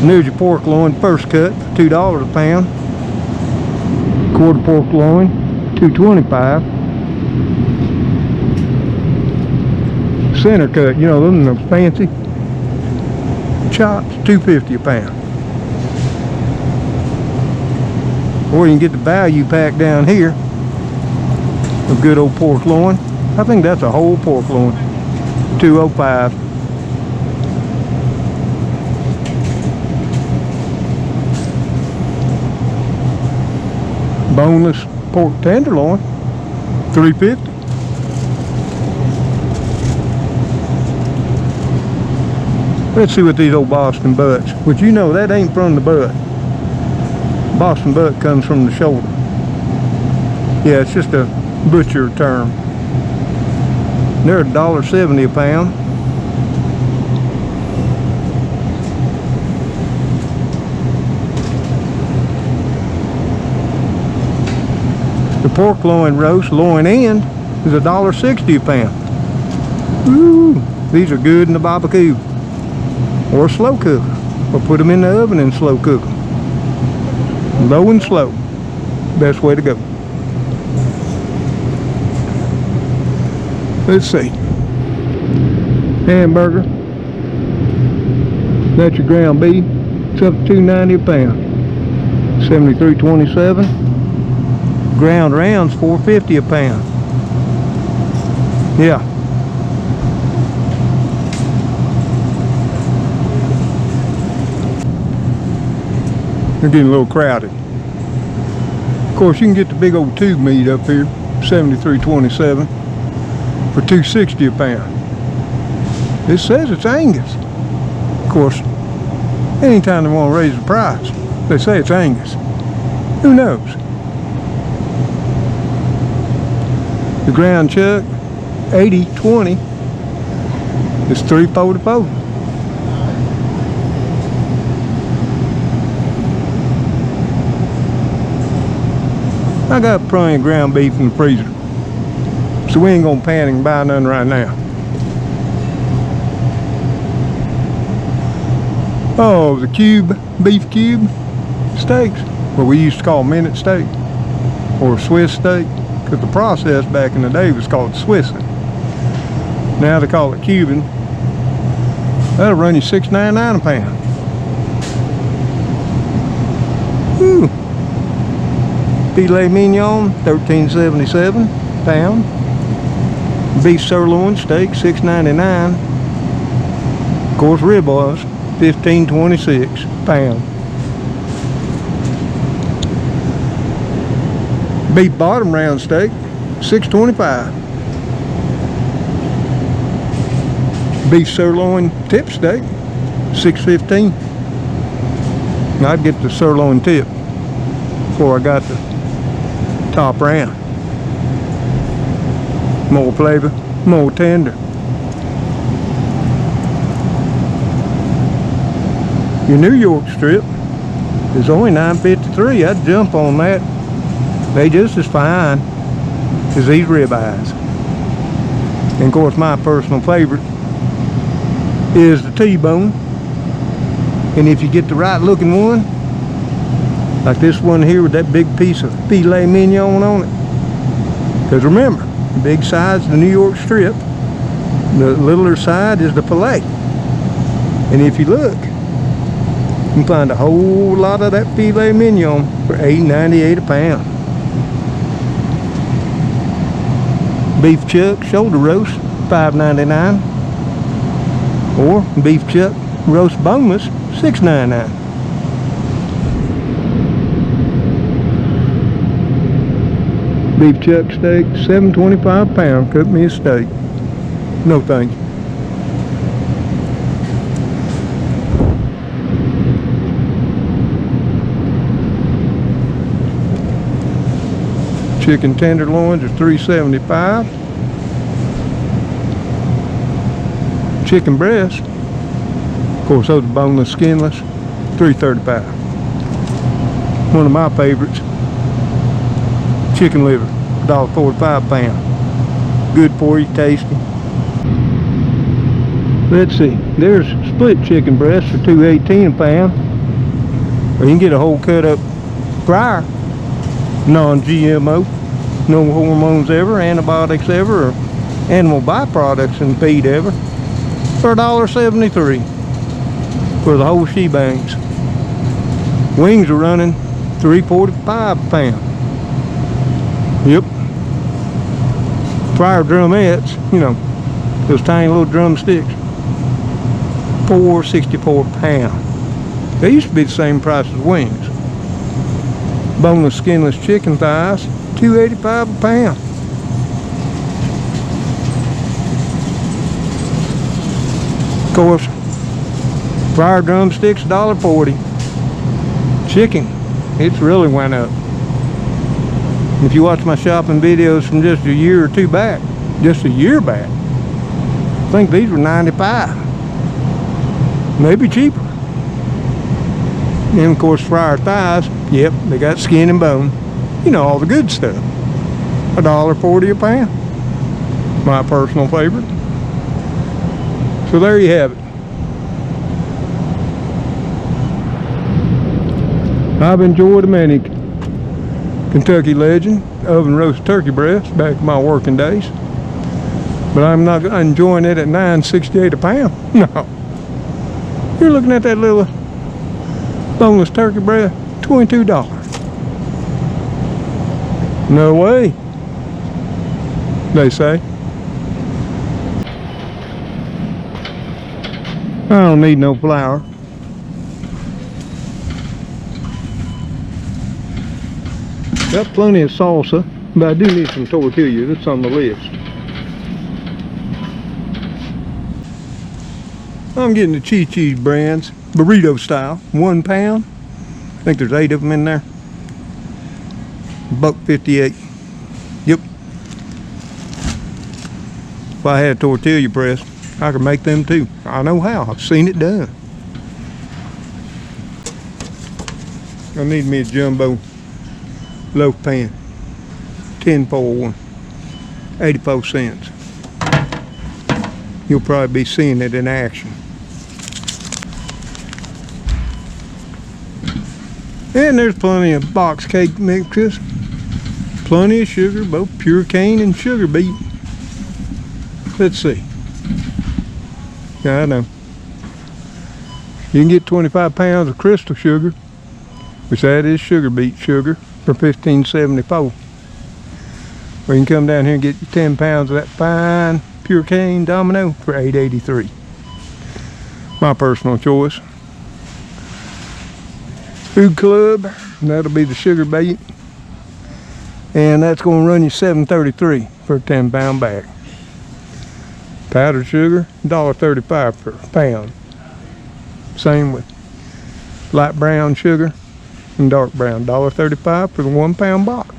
And there's your pork loin first cut, $2 a pound. Quarter pork loin, $2.25. Center cut, you know, them are fancy chops, $2.50 a pound. Or you can get the value pack down here of good old pork loin. I think that's a whole pork loin, $2.05. Boneless pork tenderloin, $3.50. Let's see what these old Boston butts, which you know that ain't from the butt. Boston butt comes from the shoulder. Yeah, it's just a butcher term. They're $1.70 a pound. The pork loin roast, loin end, is $1.60 a pound. Ooh, these are good in the barbecue. Or slow cook. Or put them in the oven and slow cook them. Low and slow. Best way to go. Let's see. Hamburger. That's your ground beef. It's up to $2.90 a pound. $73.27. Ground rounds, $4.50 a pound. Yeah. They're getting a little crowded. Of course, you can get the big old tube meat up here, $73.27 for $2.60 a pound. It says it's Angus. Of course, anytime they want to raise the price, they say it's Angus. Who knows? The ground chuck, 80/20, is $3.44. I got plenty of ground beef in the freezer, so we ain't gonna panic and buy none right now. Oh, the beef cube steaks, what we used to call minute steak or Swiss steak, because the process back in the day was called Swissing. Now they call it Cuban. That'll run you $6.99 a pound. Whew. Filet mignon, $13.77 a pound. Beef sirloin steak, $6.99. Of course, ribeyes, $15.26 a pound. Beef bottom round steak, $6.25. Beef sirloin tip steak, $6.15. I'd get the sirloin tip before I got the top round. More flavor, more tender. Your New York strip is only $9.53. I'd jump on that. They just as fine as these ribeyes. And of course, my personal favorite is the T-bone. And if you get the right looking one, like this one here with that big piece of filet mignon on it. Because remember, the big side's the New York strip. The littler side is the filet. And if you look, you can find a whole lot of that filet mignon for $8.98 a pound. Beef chuck shoulder roast, $5.99. Or beef chuck roast boneless, $6.99. Beef chuck steak, $7.25 a pound. Cook me a steak. No thank you. Chicken tenderloins are $3.75. Chicken breast, of course those are boneless, skinless, $3.35. One of my favorites, chicken liver, $1.45 a pound. Good for you, tasty. Let's see, there's split chicken breast for $2.18 a pound. Or you can get a whole cut up fryer, non-GMO, no hormones ever, antibiotics ever, or animal byproducts in feed ever, for $1.73 for the whole shebangs. Wings are running $3.45 a pound. Yep. Fryer drumettes, you know, those tiny little drumsticks, $4.64 a pound. They used to be the same price as wings. Boneless, skinless chicken thighs, $2.85 a pound. Of course, fryer drumsticks, $1.40. Chicken, it's really went up. If you watch my shopping videos from just a year or two back, just a year back, I think these were $95. Maybe cheaper. And of course, fryer thighs, yep, they got skin and bone. You know, all the good stuff. $1.40 a pound. My personal favorite. So there you have it. I've enjoyed many Kentucky Legend oven roast turkey breasts back in my working days. But I'm not enjoying it at $9.68 a pound. No. You're looking at that little boneless turkey breast, $22. No way, they say. I don't need no flour. Got plenty of salsa, but I do need some tortilla. That's on the list. I'm getting the Chi-Chi's brands, burrito style, 1 pound. I think there's 8 of them in there. $1.58. Yep. If I had a tortilla press, I could make them too. I know how. I've seen it done. I need me a jumbo loaf pan. 10-4 one. 84 cents. You'll probably be seeing it in action. And there's plenty of box cake mixes. Plenty of sugar, both pure cane and sugar beet. Let's see. Yeah, I know. You can get 25 pounds of crystal sugar, which that is sugar beet sugar, for $15.74. Or you can come down here and get 10 pounds of that fine pure cane domino for $8.83. My personal choice. Food Club, that'll be the sugar beet. And that's going to run you $7.33 for a 10-pound bag. Powdered sugar, $1.35 per pound. Same with light brown sugar and dark brown, $1.35 for the 1-pound box.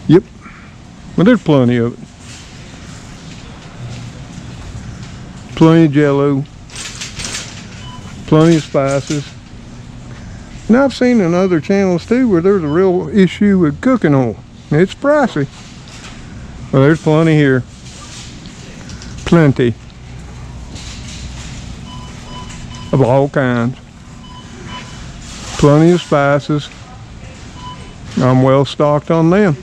Yep, but there's plenty of it. Plenty of Jello, plenty of spices. And I've seen in other channels too where there's a real issue with cooking oil. It's pricey. Well, there's plenty here. Plenty. Of all kinds. Plenty of spices. I'm well stocked on them.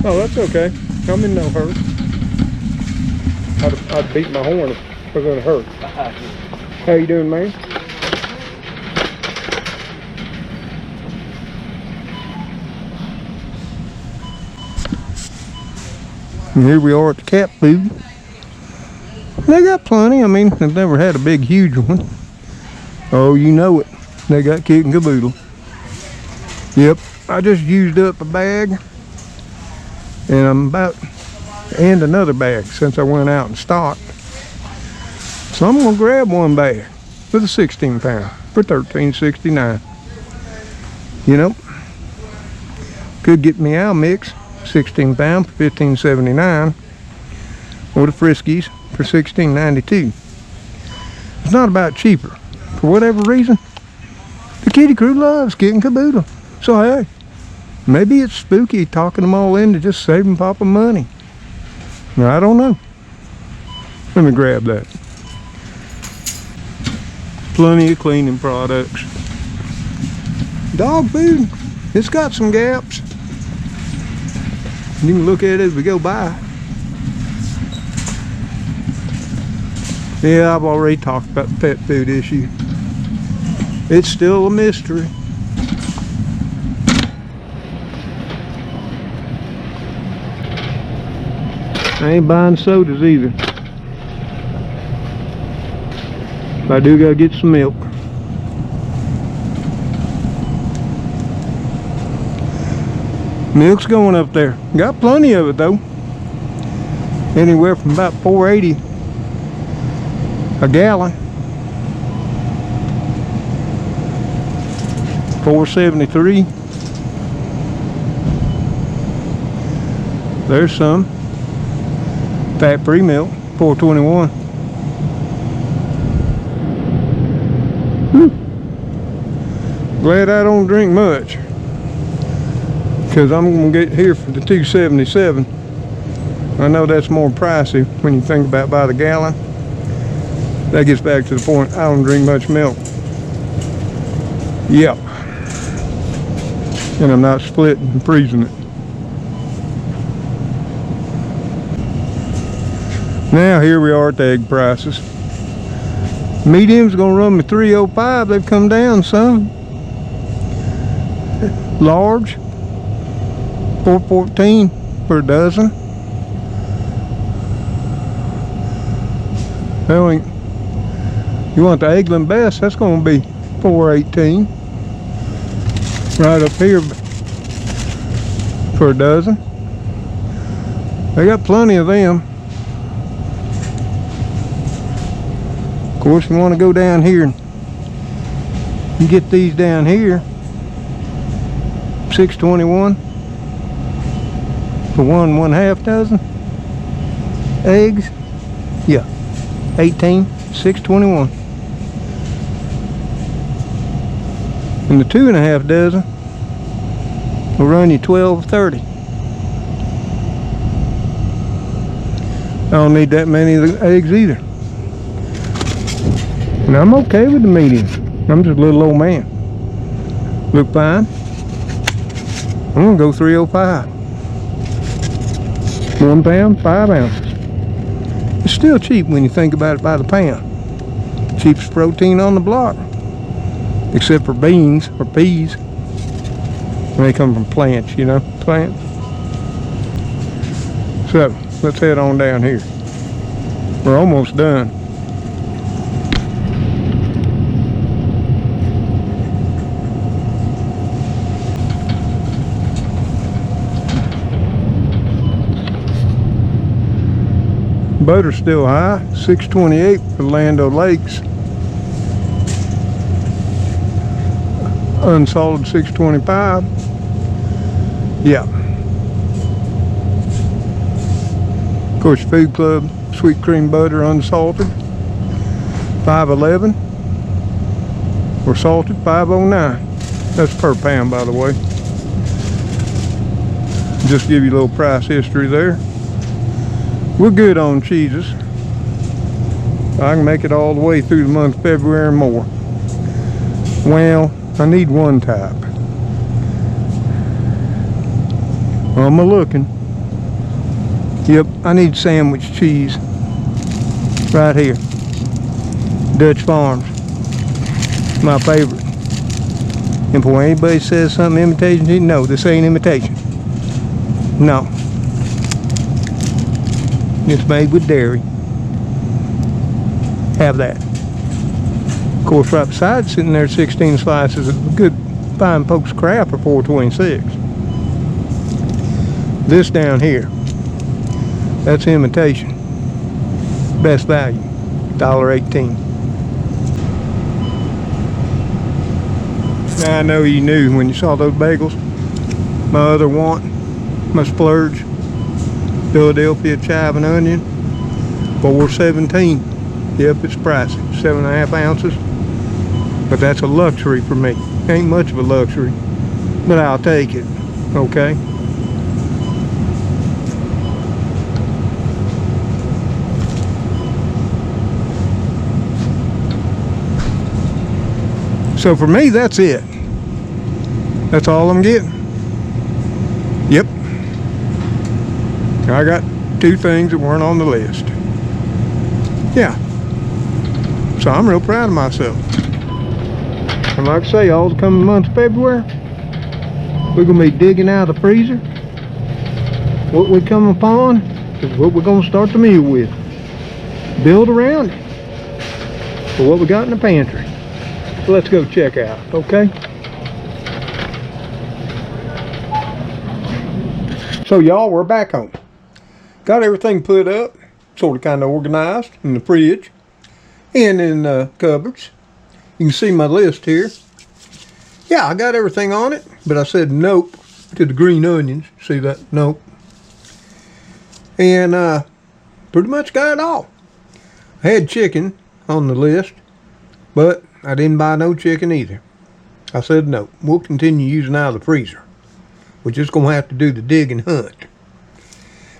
Oh, that's okay. I'm in no hurry. I'd beat my horn if it was gonna hurt. How you doing, man? And here we are at the cat food. They got plenty. I mean, they've never had a big, huge one. Oh, you know it. They got kit and caboodle. Yep, I just used up a bag. And I'm about to end another bag since I went out and stocked. So I'm gonna grab one bag with a 16-pound for $13.69. You know, could get me Al Mix 16-pound for $15.79, or the Friskies for $16.92. It's not about cheaper. For whatever reason, the kitty crew loves kit and caboodle. So hey, maybe it's spooky talking them all into just saving Papa money. I don't know. Let me grab that. Plenty of cleaning products. Dog food, it's got some gaps. You can look at it as we go by. Yeah, I've already talked about the pet food issue. It's still a mystery. I ain't buying sodas either. But I do gotta get some milk. Milk's going up there. Got plenty of it though. Anywhere from about $4.80 a gallon. $4.73. There's some. Fat-free milk, $4.21. Glad I don't drink much, because I'm gonna get here for the $2.77. I know that's more pricey when you think about by the gallon. That gets back to the point, I don't drink much milk. Yep. And I'm not splitting and freezing it. Now here we are at the egg prices. Medium's gonna run me $3.05. They've come down some. Large, $4.14 per dozen. Well, you want the Eggland Best, that's gonna be $4.18. Right up here for a dozen. They got plenty of them. Of course, you want to go down here and get these down here. $6.21 for 1.5 dozen eggs. Yeah, 18, $6.21. And the 2.5 dozen will run you $12.30. I don't need that many of the eggs either. And I'm okay with the medium. I'm just a little old man. Look fine. I'm gonna go 305. 1 pound, 5 ounces. It's still cheap when you think about it by the pound. Cheapest protein on the block. Except for beans or peas. They come from plants, you know, plants. So, let's head on down here. We're almost done. Butter's still high, 628 for Land O'Lakes. Unsalted 625. Yeah. Of course, Food Club sweet cream butter unsalted, 511. Or salted, 509. That's per pound, by the way. Just give you a little price history there. We're good on cheeses. I can make it all the way through the month of February and more. Well, I need one type. I'm a-looking. Yep, I need sandwich cheese. Right here. Dutch Farms. My favorite. And before anybody says something imitation cheese, no, this ain't imitation. No. It's made with dairy. Have that. Of course, right beside, sitting there, 16 slices of good fine Pope's Craft for $4.26. This down here, that's imitation. Best value, $1.18. Now I know you knew when you saw those bagels. My other want, my splurge. Philadelphia chive and onion, $4.17. Yep, it's pricey, 7.5 ounces. But that's a luxury for me. Ain't much of a luxury, but I'll take it. Okay. So for me, that's it. That's all I'm getting. Yep. I got 2 things that weren't on the list. Yeah. So I'm real proud of myself. And like I say, all the coming month of February, we're going to be digging out of the freezer. What we come upon is what we're going to start the meal with. Build around it for what we got in the pantry. So let's go check out, okay? So y'all, we're back home. Got everything put up, sort of kind of organized in the fridge and in the cupboards. You can see my list here. Yeah, I got everything on it, but I said nope to the green onions. See that? Nope. And pretty much got it all. I had chicken on the list, but I didn't buy no chicken either. I said no. We'll continue using out of the freezer. We're just going to have to do the dig and hunt.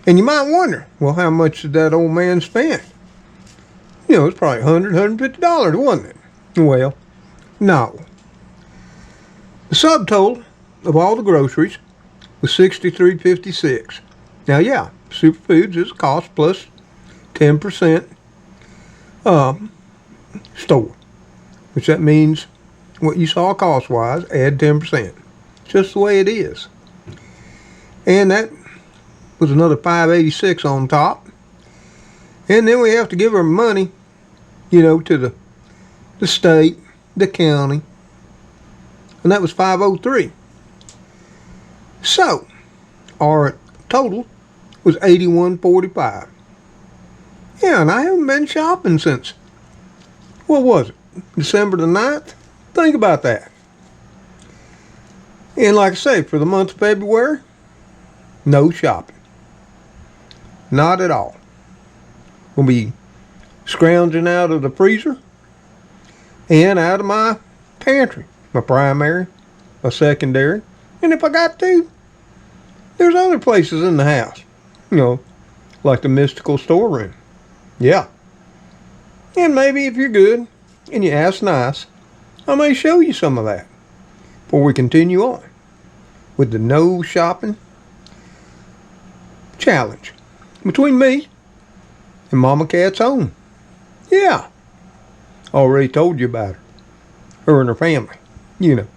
And you might wonder, well, how much did that old man spend? You know, it's probably $100, $150, wasn't it? Well, no. The subtotal of all the groceries was $63.56. Now, yeah, superfoods is a cost plus 10% store, which that means what you saw cost-wise, add 10%. It's just the way it is. And that was another $5.86 on top. And then we have to give our money, you know, to the state, the county. And that was $5.03. So, our total was $81.45. Yeah, and I haven't been shopping since, what was it, December the 9th? Think about that. And like I say, for the month of February, no shopping. Not at all. We'll be scrounging out of the freezer and out of my pantry, my primary, my secondary, and if I got to, there's other places in the house. You know, like the mystical storeroom. Yeah. And maybe if you're good and you ask nice, I may show you some of that before we continue on with the no shopping challenge between me and Mama Cat's home. Yeah. Already told you about her. Her and her family. You know.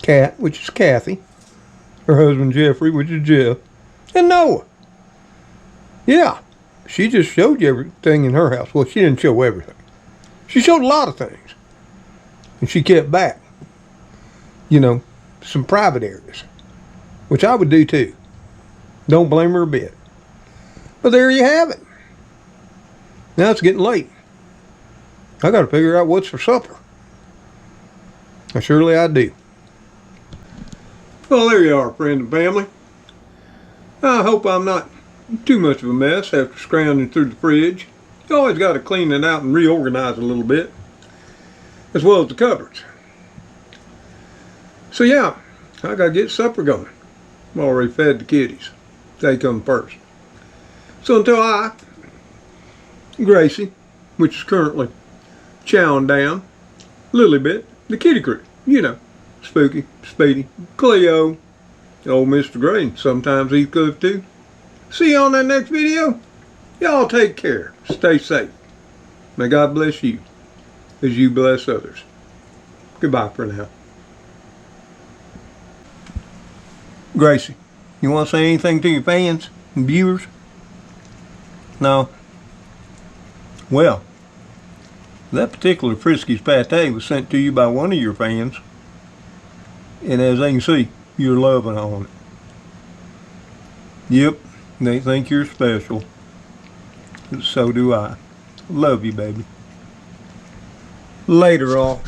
Cat, which is Kathy. Her husband Jeffrey, which is Jeff. And Noah. Yeah. She just showed you everything in her house. Well, she didn't show everything. She showed a lot of things. And she kept back. You know, some private areas. Which I would do too. Don't blame her a bit. But there you have it. Now it's getting late. I got to figure out what's for supper. Now, surely I do. Well, there you are, friends and family. I hope I'm not too much of a mess after scrounging through the fridge. You always got to clean it out and reorganize a little bit, as well as the cupboards. So yeah, I got to get supper going. I'm already fed the kitties. They come first. So until Gracie, which is currently chowing down, Lilybit, the kitty crew, you know, Spooky, Speedy, Cleo, old Mr. Gray, sometimes Heathcliff too. See you on that next video. Y'all take care. Stay safe. May God bless you as you bless others. Goodbye for now. Gracie, you want to say anything to your fans and viewers? No? Well, that particular Frisky's pate was sent to you by one of your fans. And as they can see, you're loving on it. Yep, they think you're special. So do I. Love you, baby. Later, all.